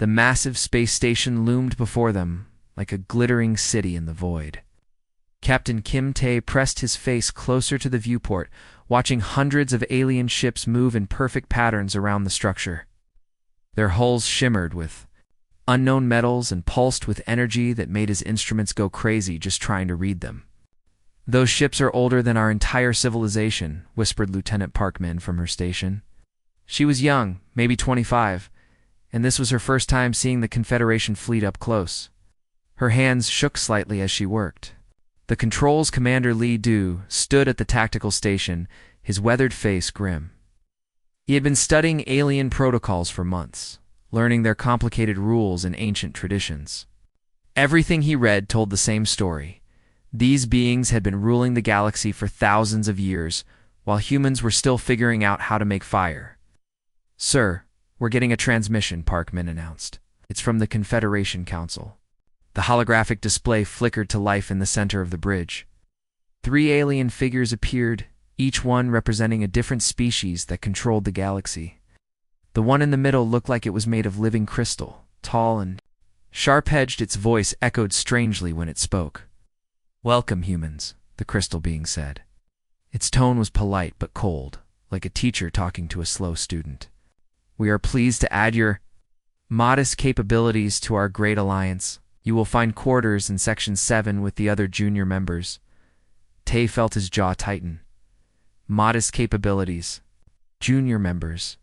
The massive space station loomed before them, like a glittering city in the void. Captain Kim Tae pressed his face closer to the viewport, watching hundreds of alien ships move in perfect patterns around the structure. Their hulls shimmered with unknown metals and pulsed with energy that made his instruments go crazy just trying to read them. "Those ships are older than our entire civilization," whispered Lieutenant Parkman from her station. She was young, maybe 25, and this was her first time seeing the Confederation fleet up close. Her hands shook slightly as she worked. The Controls Commander Lee Du stood at the tactical station, his weathered face grim. He had been studying alien protocols for months, learning their complicated rules and ancient traditions. Everything he read told the same story. These beings had been ruling the galaxy for thousands of years, while humans were still figuring out how to make fire. "Sir, we're getting a transmission," Parkman announced. "It's from the Confederation Council." The holographic display flickered to life in the center of the bridge. 3 alien figures appeared, each one representing a different species that controlled the galaxy. The one in the middle looked like it was made of living crystal, tall and sharp-edged. Its voice echoed strangely when it spoke. "Welcome, humans," the crystal being said. Its tone was polite but cold, like a teacher talking to a slow student. "We are pleased to add your modest capabilities to our great alliance. You will find quarters in Section 7 with the other junior members." Tay felt his jaw tighten. Modest capabilities. Junior members.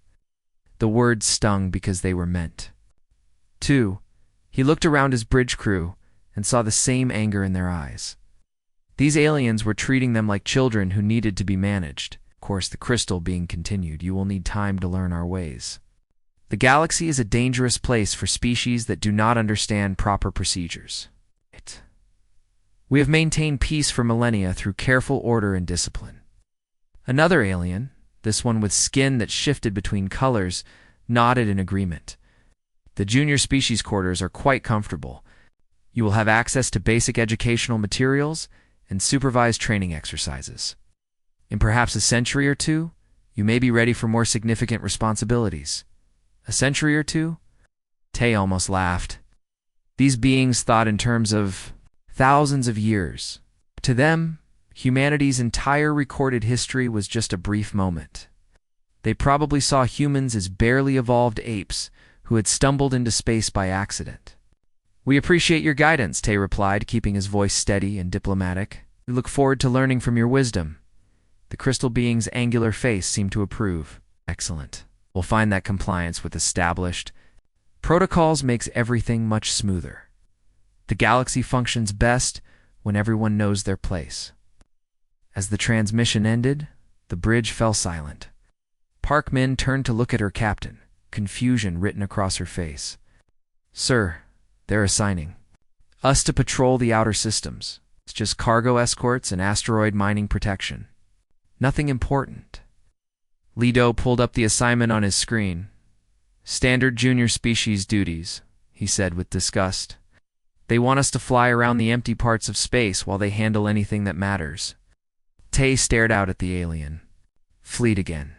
The words stung because they were meant. 2. He looked around his bridge crew and saw the same anger in their eyes. These aliens were treating them like children who needed to be managed. Of course, the crystal being continued, "You will need time to learn our ways. The galaxy is a dangerous place for species that do not understand proper procedures. We have maintained peace for millennia through careful order and discipline." Another alien, this one with skin that shifted between colors, nodded in agreement. "The junior species quarters are quite comfortable. You will have access to basic educational materials and supervised training exercises. In perhaps a century or two, you may be ready for more significant responsibilities." "A century or two?" Tay almost laughed. These beings thought in terms of thousands of years. To them, humanity's entire recorded history was just a brief moment. They probably saw humans as barely evolved apes who had stumbled into space by accident. "We appreciate your guidance," Tay replied, keeping his voice steady and diplomatic. "We look forward to learning from your wisdom." The crystal being's angular face seemed to approve. "Excellent. We'll find that compliance with established protocols makes everything much smoother. The galaxy functions best when everyone knows their place." As the transmission ended, the bridge fell silent. Parkman turned to look at her captain, confusion written across her face. "Sir, they're assigning us to patrol the outer systems. It's just cargo escorts and asteroid mining protection. Nothing important." Lido pulled up the assignment on his screen. "Standard junior species duties," he said with disgust. "They want us to fly around the empty parts of space while they handle anything that matters." Tay stared out at the alien fleet again.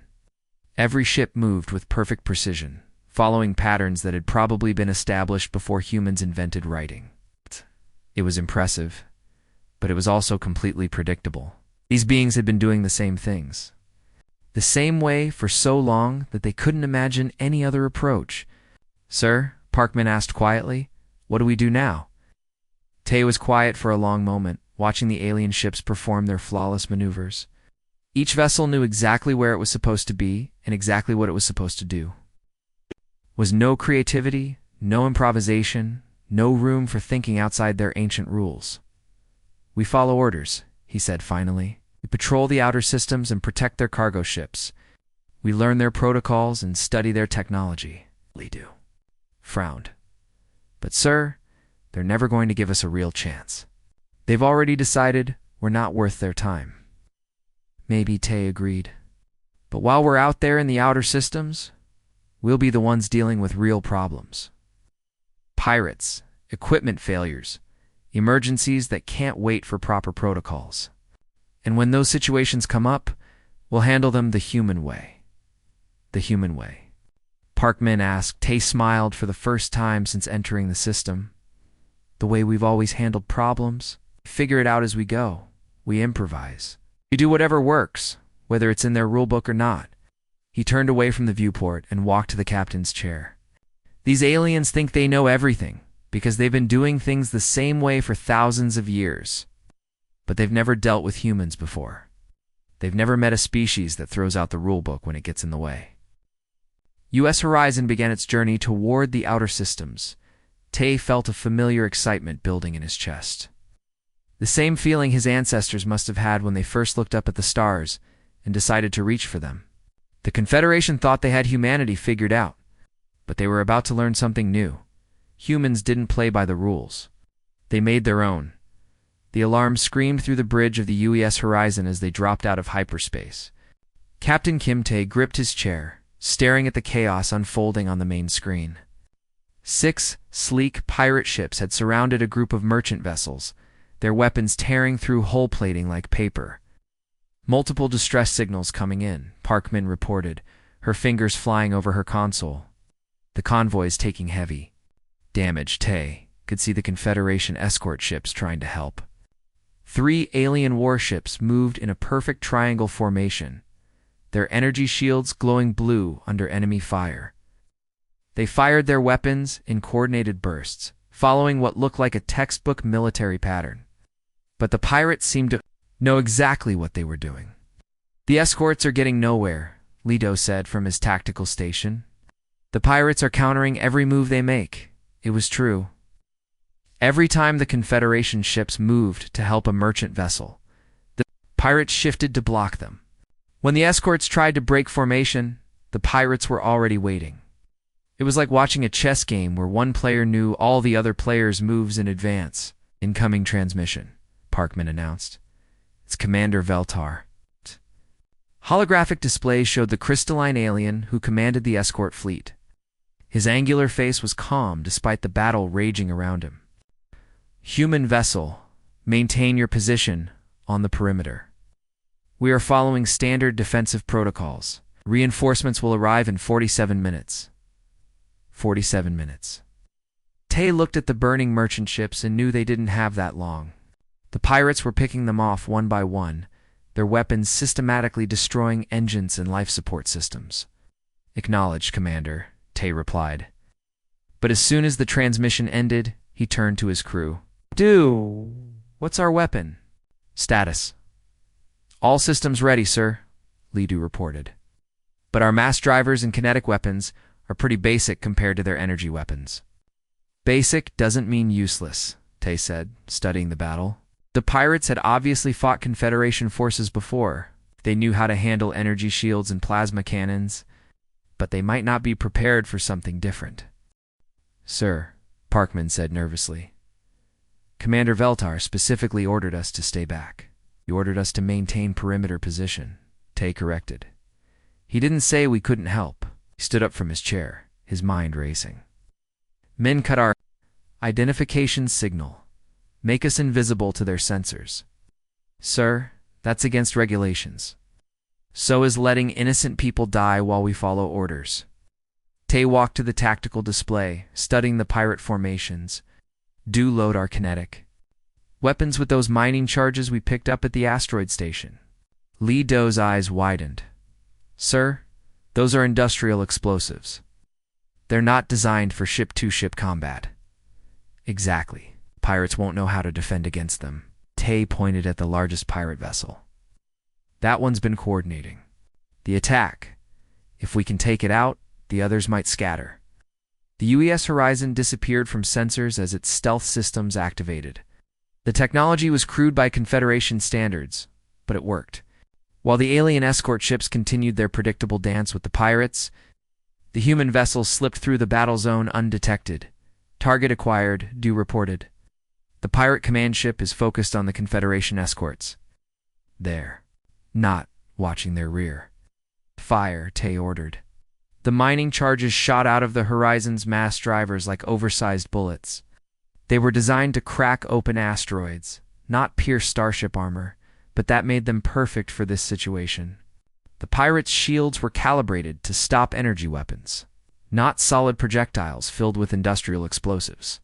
Every ship moved with perfect precision, following patterns that had probably been established before humans invented writing. It was impressive, but it was also completely predictable. These beings had been doing the same things. The same way for so long that they couldn't imagine any other approach. "Sir," Parkman asked quietly, "what do we do now?" Tay was quiet for a long moment, watching the alien ships perform their flawless maneuvers. Each vessel knew exactly where it was supposed to be and exactly what it was supposed to do. Was no creativity, no improvisation, no room for thinking outside their ancient rules. "We follow orders," he said finally. "We patrol the outer systems and protect their cargo ships. We learn their protocols and study their technology." Lidu frowned. "But sir, they're never going to give us a real chance. They've already decided we're not worth their time." Maybe, Tay agreed. "But while we're out there in the outer systems, we'll be the ones dealing with real problems. Pirates, equipment failures, emergencies that can't wait for proper protocols. And when those situations come up, we'll handle them the human way." The human way. Parkman asked. Tay smiled for the first time since entering the system. The way we've always handled problems. Figure it out as we go. We improvise. We do whatever works, whether it's in their rulebook or not. He turned away from the viewport and walked to the captain's chair. These aliens think they know everything because they've been doing things the same way for thousands of years. But they've never dealt with humans before. They've never met a species that throws out the rulebook when it gets in the way. U.S. Horizon began its journey toward the outer systems. Tay felt a familiar excitement building in his chest. The same feeling his ancestors must have had when they first looked up at the stars and decided to reach for them. The Confederation thought they had humanity figured out, but they were about to learn something new. Humans didn't play by the rules. They made their own. The alarm screamed through the bridge of the U.S. Horizon as they dropped out of hyperspace. Captain Kim Tae gripped his chair, staring at the chaos unfolding on the main screen. 6 sleek pirate ships had surrounded a group of merchant vessels, their weapons tearing through hull plating like paper. Multiple distress signals coming in, Parkman reported, her fingers flying over her console. The convoy's taking heavy damage. Tay could see the Confederation escort ships trying to help. 3 alien warships moved in a perfect triangle formation, their energy shields glowing blue under enemy fire. They fired their weapons in coordinated bursts, following what looked like a textbook military pattern. But the pirates seemed to know exactly what they were doing. The escorts are getting nowhere, Lido said from his tactical station. The pirates are countering every move they make. It was true. Every time the Confederation ships moved to help a merchant vessel, the pirates shifted to block them. When the escorts tried to break formation, the pirates were already waiting. It was like watching a chess game where one player knew all the other players' moves in advance. Incoming transmission, Parkman announced. It's Commander Veltar. Holographic displays showed the crystalline alien who commanded the escort fleet. His angular face was calm despite the battle raging around him. Human vessel, maintain your position on the perimeter. We are following standard defensive protocols. Reinforcements will arrive in 47 minutes. 47 minutes. Tay looked at the burning merchant ships and knew they didn't have that long. The pirates were picking them off one by one, their weapons systematically destroying engines and life support systems. Acknowledged, Commander, Tay replied. But as soon as the transmission ended, he turned to his crew. What's our weapon? Status. All systems ready, sir, Lidu reported. But our mass drivers and kinetic weapons are pretty basic compared to their energy weapons. Basic doesn't mean useless, Tay said, studying the battle. The pirates had obviously fought Confederation forces before. They knew how to handle energy shields and plasma cannons, but they might not be prepared for something different. Sir, Parkman said nervously. Commander Veltar specifically ordered us to stay back. He ordered us to maintain perimeter position, Tay corrected. He didn't say we couldn't help. He stood up from his chair, his mind racing. Men cut our identification signal. Make us invisible to their sensors. Sir, that's against regulations. So is letting innocent people die while we follow orders. Tay walked to the tactical display, studying the pirate formations. Do load our kinetic weapons with those mining charges we picked up at the asteroid station. Li Do's eyes widened. Sir, those are industrial explosives. They're not designed for ship-to-ship combat. Exactly. Pirates won't know how to defend against them. Tay pointed at the largest pirate vessel. That one's been coordinating. The attack. If we can take it out, the others might scatter. The U.S. Horizon disappeared from sensors as its stealth systems activated. The technology was crude by Confederation standards, but it worked. While the alien escort ships continued their predictable dance with the pirates, the human vessels slipped through the battle zone undetected. Target acquired, Du reported. The pirate command ship is focused on the Confederation escorts. They're not watching their rear. Fire, Tay ordered. The mining charges shot out of the Horizon's mass drivers like oversized bullets. They were designed to crack open asteroids, not pierce starship armor, but that made them perfect for this situation. The pirates' shields were calibrated to stop energy weapons, not solid projectiles filled with industrial explosives.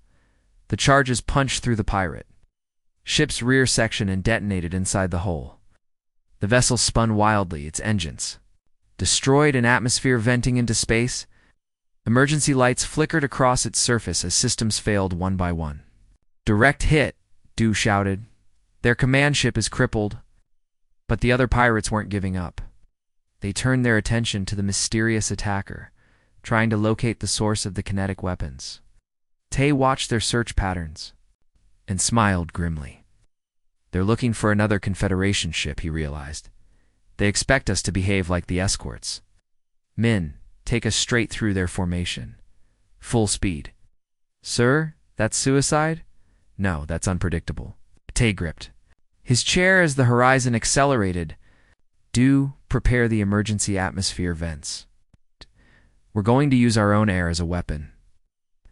The charges punched through the pirate ship's rear section and detonated inside the hull. The vessel spun wildly, its engines destroyed and atmosphere venting into space. Emergency lights flickered across its surface as systems failed one by one. "Direct hit," Dew shouted. "Their command ship is crippled." But the other pirates weren't giving up. They turned their attention to the mysterious attacker, trying to locate the source of the kinetic weapons. Tay watched their search patterns and smiled grimly. "They're looking for another Confederation ship," he realized. "They expect us to behave like the escorts. Min, take us straight through their formation. Full speed." "Sir, that's suicide?" "No, that's unpredictable." Tay gripped his chair as the horizon accelerated. "Do prepare the emergency atmosphere vents. We're going to use our own air as a weapon."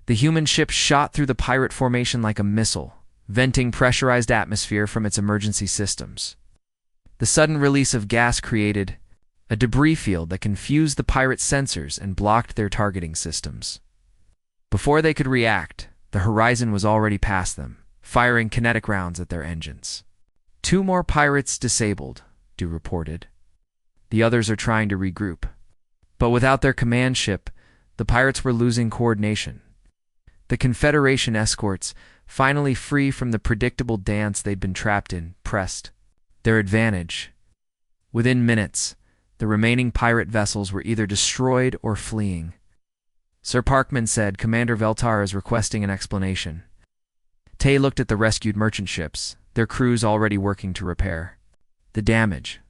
The human ship shot through the pirate formation like a missile, venting pressurized atmosphere from its emergency systems. The sudden release of gas created a debris field that confused the pirates' sensors and blocked their targeting systems. Before they could react, the horizon was already past them, firing kinetic rounds at their engines. "2 more pirates disabled," Dew reported. "The others are trying to regroup." But without their command ship, the pirates were losing coordination. The Confederation escorts, finally free from the predictable dance they'd been trapped in, pressed their advantage. Within minutes, the remaining pirate vessels were either destroyed or fleeing. Sir Parkman said Commander Veltar is requesting an explanation. Tay looked at the rescued merchant ships, their crews already working to repair the damage.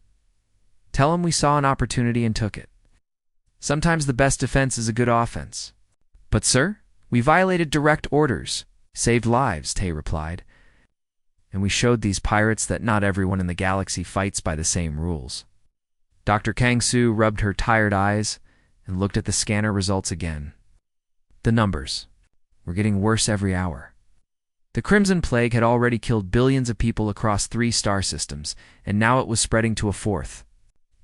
"Tell him we saw an opportunity and took it. Sometimes the best defense is a good offense." "But sir, we violated direct orders, saved lives," Tay replied. "And we showed these pirates that not everyone in the galaxy fights by the same rules." Dr. Kang-Su rubbed her tired eyes and looked at the scanner results again. The numbers were getting worse every hour. The Crimson Plague had already killed billions of people across 3 star systems, and now it was spreading to a 4th.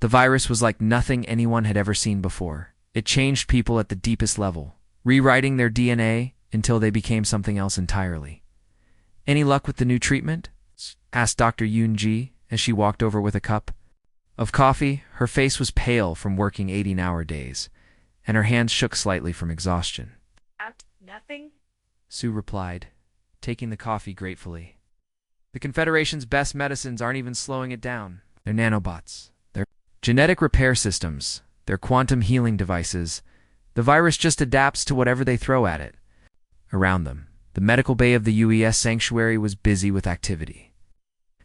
The virus was like nothing anyone had ever seen before. It changed people at the deepest level, rewriting their DNA until they became something else entirely. "Any luck with the new treatment?" asked Dr. Yoon-ji as she walked over with a cup of coffee. Her face was pale from working 18-hour days, and her hands shook slightly from exhaustion. Nothing," Sue replied, taking the coffee gratefully. "The Confederation's best medicines aren't even slowing it down. They're nanobots. They're genetic repair systems. They're quantum healing devices. The virus just adapts to whatever they throw at it." Around them, the medical bay of the UES sanctuary was busy with activity.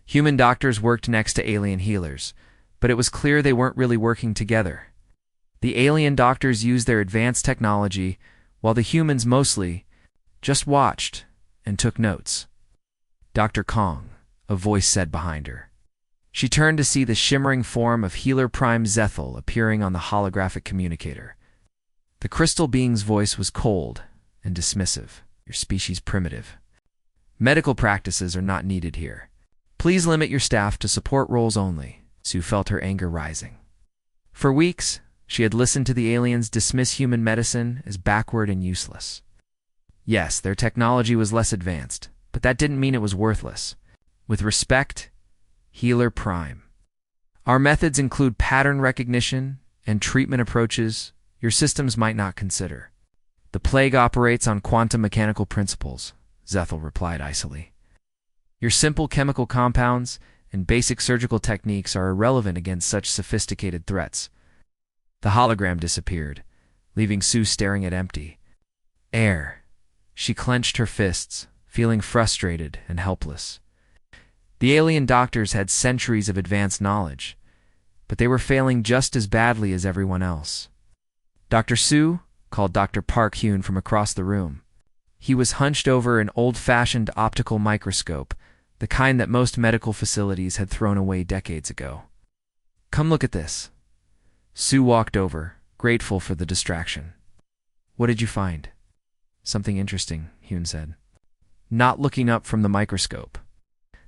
Human doctors worked next to alien healers, but it was clear they weren't really working together. The alien doctors used their advanced technology, while the humans mostly just watched and took notes. "Dr. Kong," a voice said behind her. She turned to see the shimmering form of Healer Prime Zethel appearing on the holographic communicator. The crystal being's voice was cold and dismissive. "Your species primitive. Medical practices are not needed here. Please limit your staff to support roles only." Sue felt her anger rising. For weeks, she had listened to the aliens dismiss human medicine as backward and useless. Yes, their technology was less advanced, but that didn't mean it was worthless. With respect, Healer Prime. "Our methods include pattern recognition and treatment approaches your systems might not consider. The plague operates on quantum mechanical principles," Zethel replied icily. "Your simple chemical compounds and basic surgical techniques are irrelevant against such sophisticated threats." The hologram disappeared, leaving Sue staring at empty air. She clenched her fists, feeling frustrated and helpless. The alien doctors had centuries of advanced knowledge, but they were failing just as badly as everyone else. "Dr. Sue," called Dr. Park Hyun from across the room. He was hunched over an old-fashioned optical microscope, the kind that most medical facilities had thrown away decades ago. "Come look at this." Sue walked over, grateful for the distraction. "What did you find?" "Something interesting," Hyun said, not looking up from the microscope.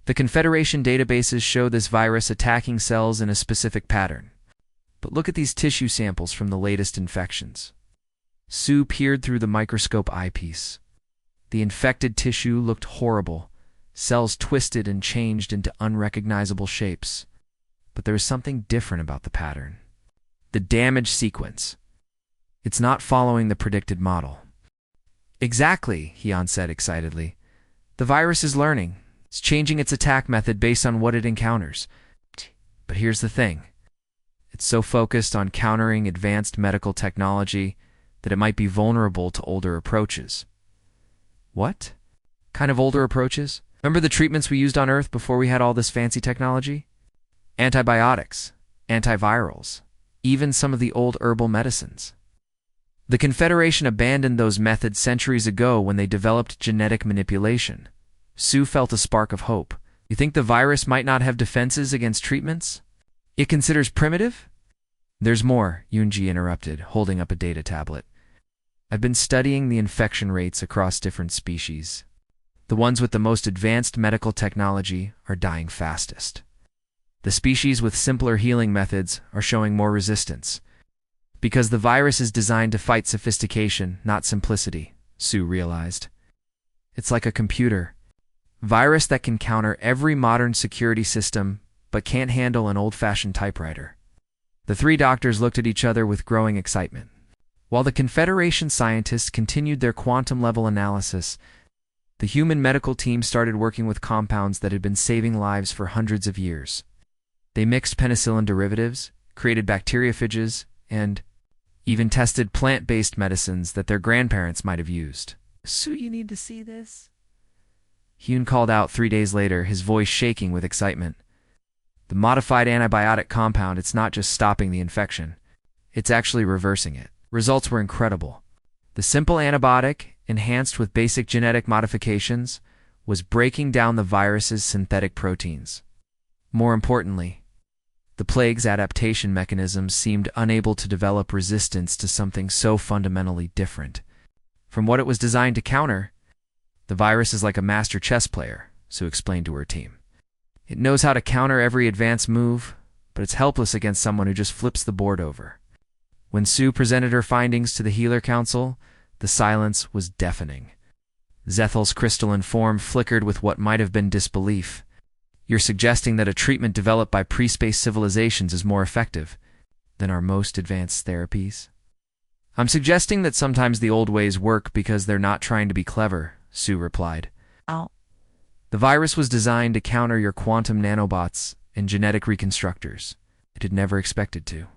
"The Confederation databases show this virus attacking cells in a specific pattern. But look at these tissue samples from the latest infections." Sue peered through the microscope eyepiece. The infected tissue looked horrible, cells twisted and changed into unrecognizable shapes. But there was something different about the pattern. The damage sequence. It's not following the predicted model. Exactly, Hyun said excitedly. The virus is learning. It's changing its attack method based on what it encounters. But here's the thing. It's so focused on countering advanced medical technology that it might be vulnerable to older approaches. What? Kind of older approaches? Remember the treatments we used on Earth before we had all this fancy technology? Antibiotics, antivirals, even some of the old herbal medicines. The Confederation abandoned those methods centuries ago when they developed genetic manipulation. Sue felt a spark of hope. You think the virus might not have defenses against treatments? It considers primitive? There's more, Yoonji interrupted, holding up a data tablet. I've been studying the infection rates across different species. The ones with the most advanced medical technology are dying fastest. The species with simpler healing methods are showing more resistance. Because the virus is designed to fight sophistication, not simplicity, Sue realized. It's like a computer. Virus that can counter every modern security system, but can't handle an old-fashioned typewriter. The three doctors looked at each other with growing excitement. While the Confederation scientists continued their quantum-level analysis, the human medical team started working with compounds that had been saving lives for hundreds of years. They mixed penicillin derivatives, created bacteriophages, and even tested plant-based medicines that their grandparents might have used. Sue, you need to see this. Hyun called out 3 days later, his voice shaking with excitement. The modified antibiotic compound, it's not just stopping the infection. It's actually reversing it. Results were incredible. The simple antibiotic, enhanced with basic genetic modifications, was breaking down the virus's synthetic proteins. More importantly, the plague's adaptation mechanisms seemed unable to develop resistance to something so fundamentally different. From what it was designed to counter, the virus is like a master chess player, Sue explained to her team. It knows how to counter every advanced move, but it's helpless against someone who just flips the board over. When Sue presented her findings to the Healer Council, the silence was deafening. Zethel's crystalline form flickered with what might have been disbelief. You're suggesting that a treatment developed by pre-space civilizations is more effective than our most advanced therapies? I'm suggesting that sometimes the old ways work because they're not trying to be clever, Sue replied. Oh. The virus was designed to counter your quantum nanobots and genetic reconstructors. It had never expected to.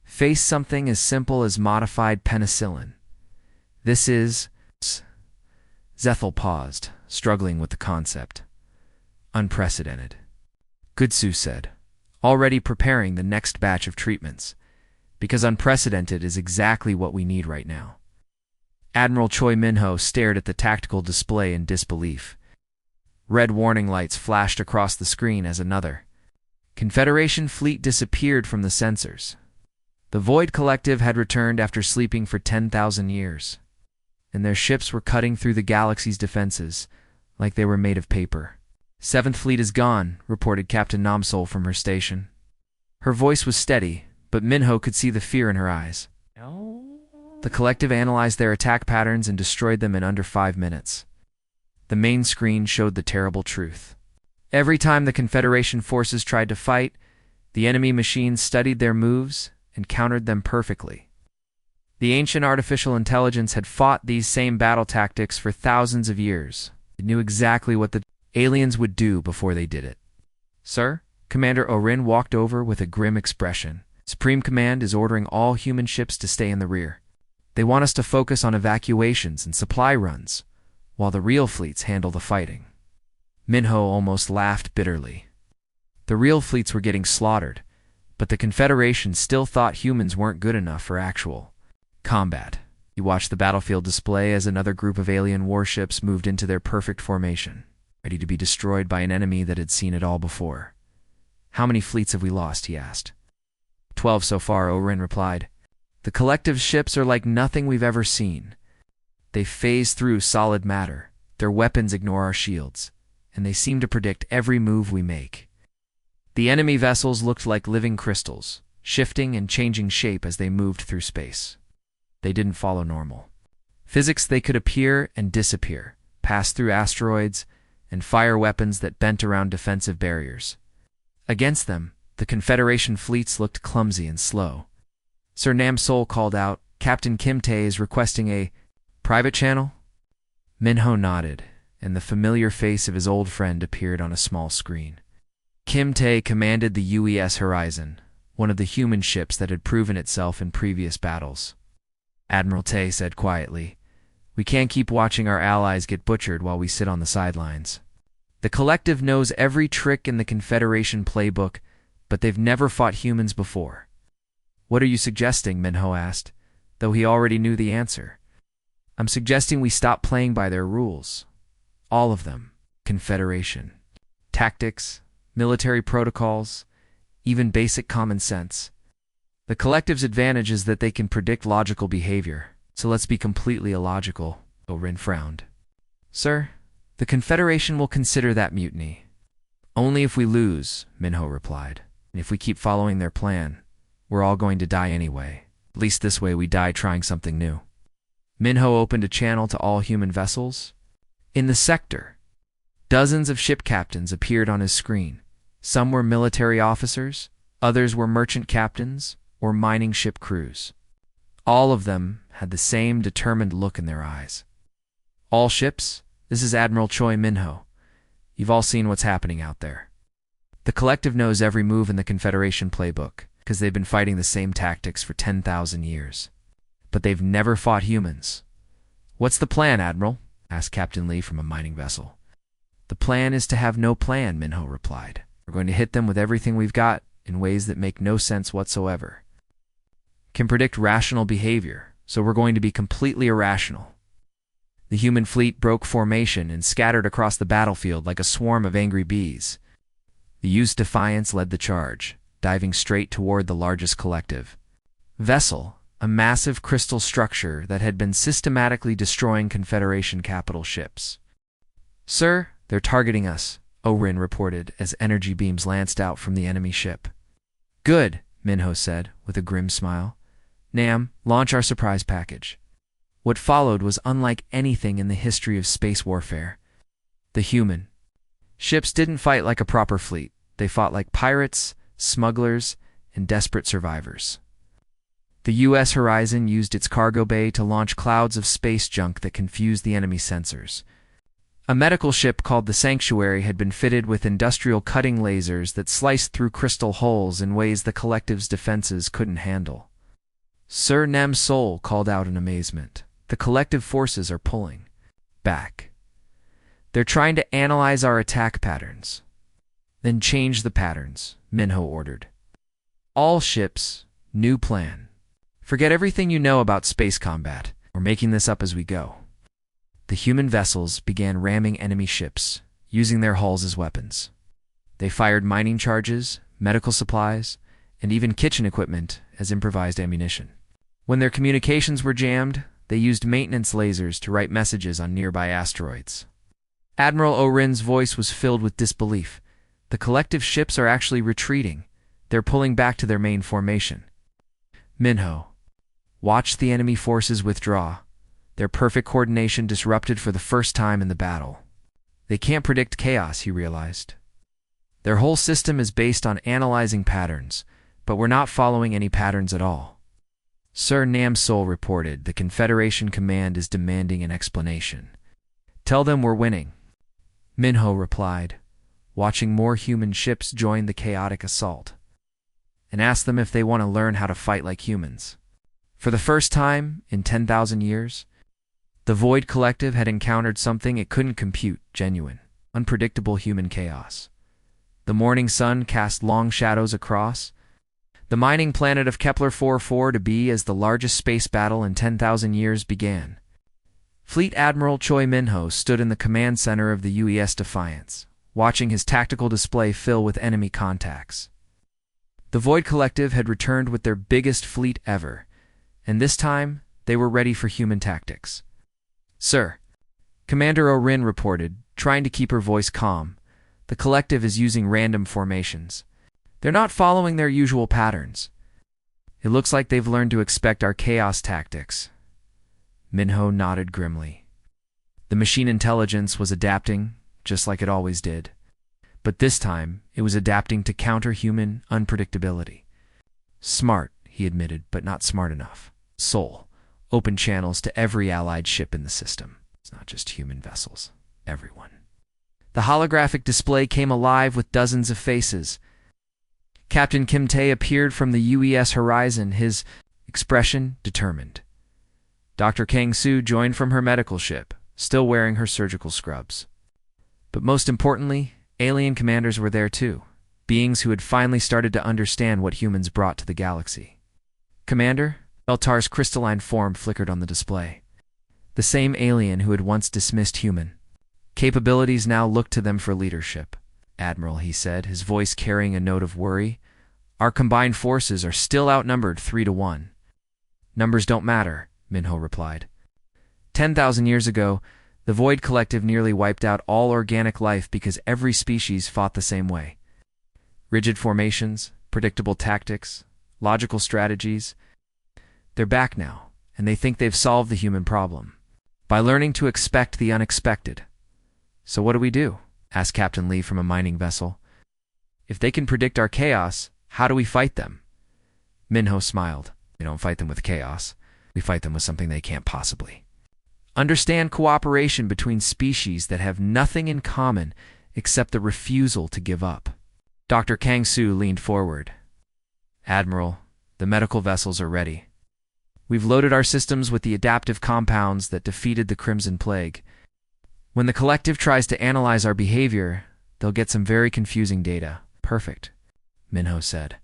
Face something as simple as modified penicillin. This is... Zethel paused, struggling with the concept. Unprecedented. Good, Sue said, already preparing the next batch of treatments, because unprecedented is exactly what we need right now. Admiral Choi Minho stared at the tactical display in disbelief. Red warning lights flashed across the screen as another Confederation fleet disappeared from the sensors. The Void Collective had returned after sleeping for 10,000 years, and their ships were cutting through the galaxy's defenses like they were made of paper. Seventh Fleet is gone, reported Captain Namsol from her station. Her voice was steady, but Minho could see the fear in her eyes. No. The collective analyzed their attack patterns and destroyed them in under 5 minutes. The main screen showed the terrible truth. Every time the Confederation forces tried to fight, the enemy machines studied their moves and countered them perfectly. The ancient artificial intelligence had fought these same battle tactics for thousands of years. It knew exactly what the aliens would do before they did it. Sir, Commander Orin walked over with a grim expression. Supreme Command is ordering all human ships to stay in the rear. They want us to focus on evacuations and supply runs, while the real fleets handle the fighting. Minho almost laughed bitterly. The real fleets were getting slaughtered, but the Confederation still thought humans weren't good enough for actual combat. He watched the battlefield display as another group of alien warships moved into their perfect formation, ready to be destroyed by an enemy that had seen it all before. How many fleets have we lost? He asked. 12 so far, Orin replied. The collective ships are like nothing we've ever seen. They phase through solid matter, their weapons ignore our shields, and they seem to predict every move we make. The enemy vessels looked like living crystals, shifting and changing shape as they moved through space. they didn't follow normal physics. They could appear and disappear, pass through asteroids, and fire weapons that bent around defensive barriers. Against them, the Confederation fleets looked clumsy and slow. Sir Namsol called out, "Captain Kim Tae is requesting a private channel?" Minho nodded, and the familiar face of his old friend appeared on a small screen. Kim Tae commanded the UES Horizon, one of the human ships that had proven itself in previous battles. Admiral Tae said quietly, "We can't keep watching our allies get butchered while we sit on the sidelines. The collective knows every trick in the Confederation playbook, but they've never fought humans before." "What are you suggesting?" Minho asked, though he already knew the answer. "I'm suggesting we stop playing by their rules. All of them. Confederation. Tactics, military protocols, even basic common sense. The collective's advantage is that they can predict logical behavior, so let's be completely illogical." Orin frowned. "Sir, the Confederation will consider that mutiny." "Only if we lose," Minho replied. "And if we keep following their plan, we're all going to die anyway. At least this way we die trying something new." Minho opened a channel to all human vessels. In the sector, dozens of ship captains appeared on his screen. Some were military officers, others were merchant captains or mining ship crews. All of them had the same determined look in their eyes. "All ships, this is Admiral Choi Minho. You've all seen what's happening out there. The collective knows every move in the Confederation playbook, because they've been fighting the same tactics for 10,000 years. But they've never fought humans." "What's the plan, Admiral?" asked Captain Lee from a mining vessel. "The plan is to have no plan," Minho replied. "We're going to hit them with everything we've got in ways that make no sense whatsoever. Can predict rational behavior, so we're going to be completely irrational." The human fleet broke formation and scattered across the battlefield like a swarm of angry bees. The used Defiance led the charge, diving straight toward the largest collective vessel, a massive crystal structure that had been systematically destroying Confederation capital ships. "Sir, they're targeting us," Orin reported as energy beams lanced out from the enemy ship. "Good," Minho said, with a grim smile. "Nam, launch our surprise package." What followed was unlike anything in the history of space warfare. The human ships didn't fight like a proper fleet. They fought like pirates, smugglers, and desperate survivors. The U.S. Horizon used its cargo bay to launch clouds of space junk that confused the enemy sensors. A medical ship called the Sanctuary had been fitted with industrial cutting lasers that sliced through crystal holes in ways the collective's defenses couldn't handle. Sir Nem Sol called out in amazement. "The collective forces are pulling back. They're trying to analyze our attack patterns." "Then change the patterns," Minho ordered. "All ships, new plan. Forget everything you know about space combat. We're making this up as we go." The human vessels began ramming enemy ships, using their hulls as weapons. They fired mining charges, medical supplies, and even kitchen equipment as improvised ammunition. When their communications were jammed, they used maintenance lasers to write messages on nearby asteroids. Admiral Orin's voice was filled with disbelief. The collective ships are actually retreating. They're pulling back to their main formation. "Minho, watch the enemy forces withdraw. Their perfect coordination disrupted for the first time in the battle. They can't predict chaos," he realized. "Their whole system is based on analyzing patterns, but we're not following any patterns at all." Sir Nam Sol reported, "The Confederation command is demanding an explanation. Tell them we're winning." Minho replied, watching more human ships join the chaotic assault, "and ask them if they want to learn how to fight like humans." For the first time in 10,000 years, the Void Collective had encountered something it couldn't compute: genuine, unpredictable human chaos. The morning sun cast long shadows across the mining planet of Kepler 44 to be as the largest space battle in 10,000 years began. Fleet Admiral Choi Minho stood in the command center of the UES Defiance, watching his tactical display fill with enemy contacts. The Void Collective had returned with their biggest fleet ever, and this time they were ready for human tactics. "Sir," Commander Orin reported, trying to keep her voice calm, "the collective is using random formations. They're not following their usual patterns. It looks like they've learned to expect our chaos tactics, Minho nodded grimly. The machine intelligence was adapting, just like it always did. But this time, it was adapting to counter human unpredictability. Smart, he admitted, but not smart enough. Soul. Open channels to every allied ship in the system. It's not just human vessels. Everyone. The holographic display came alive with dozens of faces. Captain Kim Tae appeared from the UES horizon, his expression determined. Dr. Kang Soo joined from her medical ship, still wearing her surgical scrubs. But most importantly, alien commanders were there too, beings who had finally started to understand what humans brought to the galaxy. Commander, Beltar's crystalline form flickered on the display. The same alien who had once dismissed human capabilities now looked to them for leadership. Admiral, he said, his voice carrying a note of worry, our combined forces are still outnumbered 3-1. Numbers don't matter, Minho replied. 10,000 years ago, the Void Collective nearly wiped out all organic life because every species fought the same way. Rigid formations, predictable tactics, logical strategies. They're back now, and they think they've solved the human problem by learning to expect the unexpected. So what do we do? Asked Captain Lee from a mining vessel. If they can predict our chaos, how do we fight them? Minho smiled. We don't fight them with chaos. We fight them with something they can't possibly. Understand cooperation between species that have nothing in common except the refusal to give up. Dr. Kang Soo leaned forward. Admiral, the medical vessels are ready. We've loaded our systems with the adaptive compounds that defeated the Crimson Plague. When the collective tries to analyze our behavior, they'll get some very confusing data. Perfect, Minho said.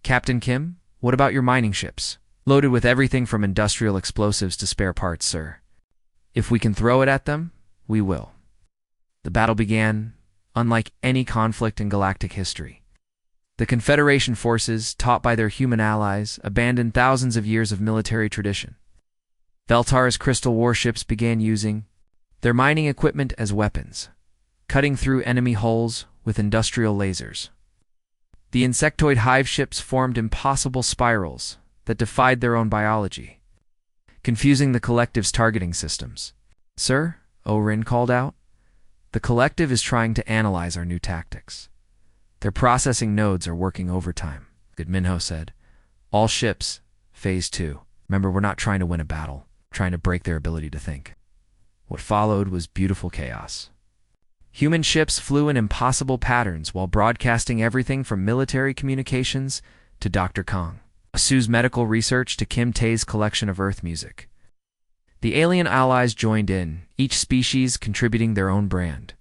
Captain Kim, what about your mining ships? Loaded with everything from industrial explosives to spare parts, sir. If we can throw it at them, we will. The battle began, unlike any conflict in galactic history. The Confederation forces, taught by their human allies, abandoned thousands of years of military tradition. Beltar's crystal warships began using their mining equipment as weapons, cutting through enemy hulls with industrial lasers. The insectoid hive ships formed impossible spirals that defied their own biology, confusing the collective's targeting systems. Sir, Orin called out, the collective is trying to analyze our new tactics. Their processing nodes are working overtime, Good Minho said. All ships, Phase 2. Remember, we're not trying to win a battle, trying to break their ability to think. What followed was beautiful chaos. Human ships flew in impossible patterns while broadcasting everything from military communications to Dr. Kang Soo's medical research to Kim Tae's collection of Earth music. The alien allies joined in, each species contributing their own brand.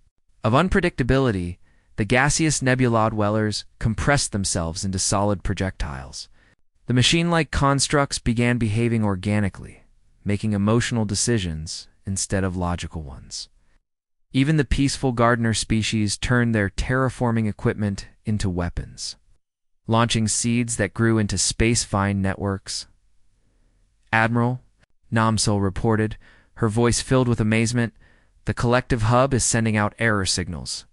Of unpredictability, the gaseous nebula dwellers compressed themselves into solid projectiles. The machine-like constructs began behaving organically, making emotional decisions instead of logical ones. Even the peaceful gardener species turned their terraforming equipment into weapons, launching seeds that grew into space vine networks. Admiral, Namsel reported, her voice filled with amazement, the collective hub is sending out error signals.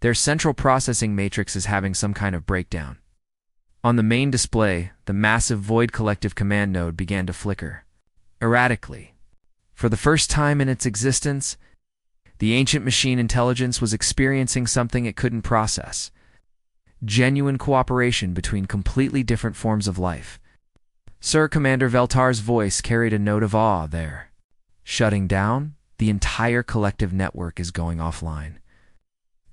Their central processing matrix is having some kind of breakdown. On the main display, the massive Void Collective command node began to flicker, erratically. For the first time in its existence, the ancient machine intelligence was experiencing something it couldn't process. Genuine cooperation between completely different forms of life. Sir, Commander Veltar's voice carried a note of awe there. Shutting down? The entire collective network is going offline.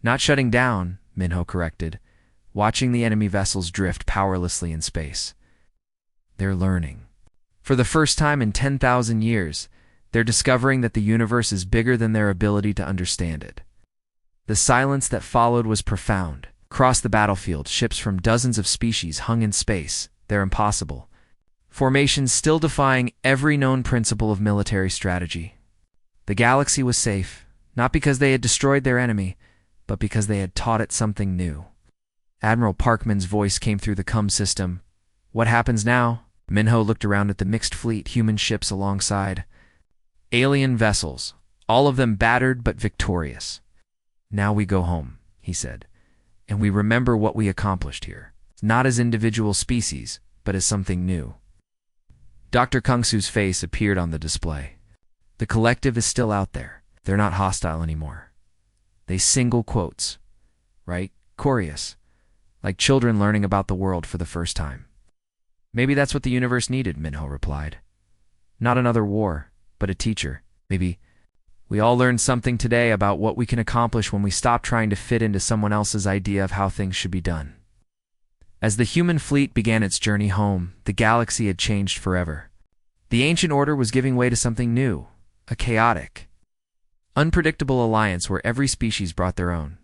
Not shutting down, Minho corrected, watching the enemy vessels drift powerlessly in space. They're learning. For the first time in 10,000 years, they're discovering that the universe is bigger than their ability to understand it. The silence that followed was profound. Across the battlefield, ships from dozens of species hung in space. They're impossible. Formations still defying every known principle of military strategy. The galaxy was safe, not because they had destroyed their enemy, but because they had taught it something new. Admiral Parkman's voice came through the CUM system. What happens now? Minho looked around at the mixed fleet, human ships alongside. Alien vessels, all of them battered but victorious. Now we go home, he said, and we remember what we accomplished here, not as individual species, but as something new. Dr. Kung-Su's face appeared on the display. The collective is still out there. They're not hostile anymore. They single quotes. Right? Curious. Like children learning about the world for the first time. Maybe that's what the universe needed, Minho replied. Not another war, but a teacher. Maybe we all learned something today about what we can accomplish when we stop trying to fit into someone else's idea of how things should be done. As the human fleet began its journey home, the galaxy had changed forever. The ancient order was giving way to something new, a chaotic, unpredictable alliance where every species brought their own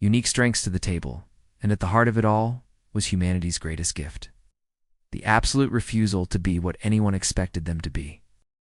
unique strengths to the table, and at the heart of it all was humanity's greatest gift. The absolute refusal to be what anyone expected them to be.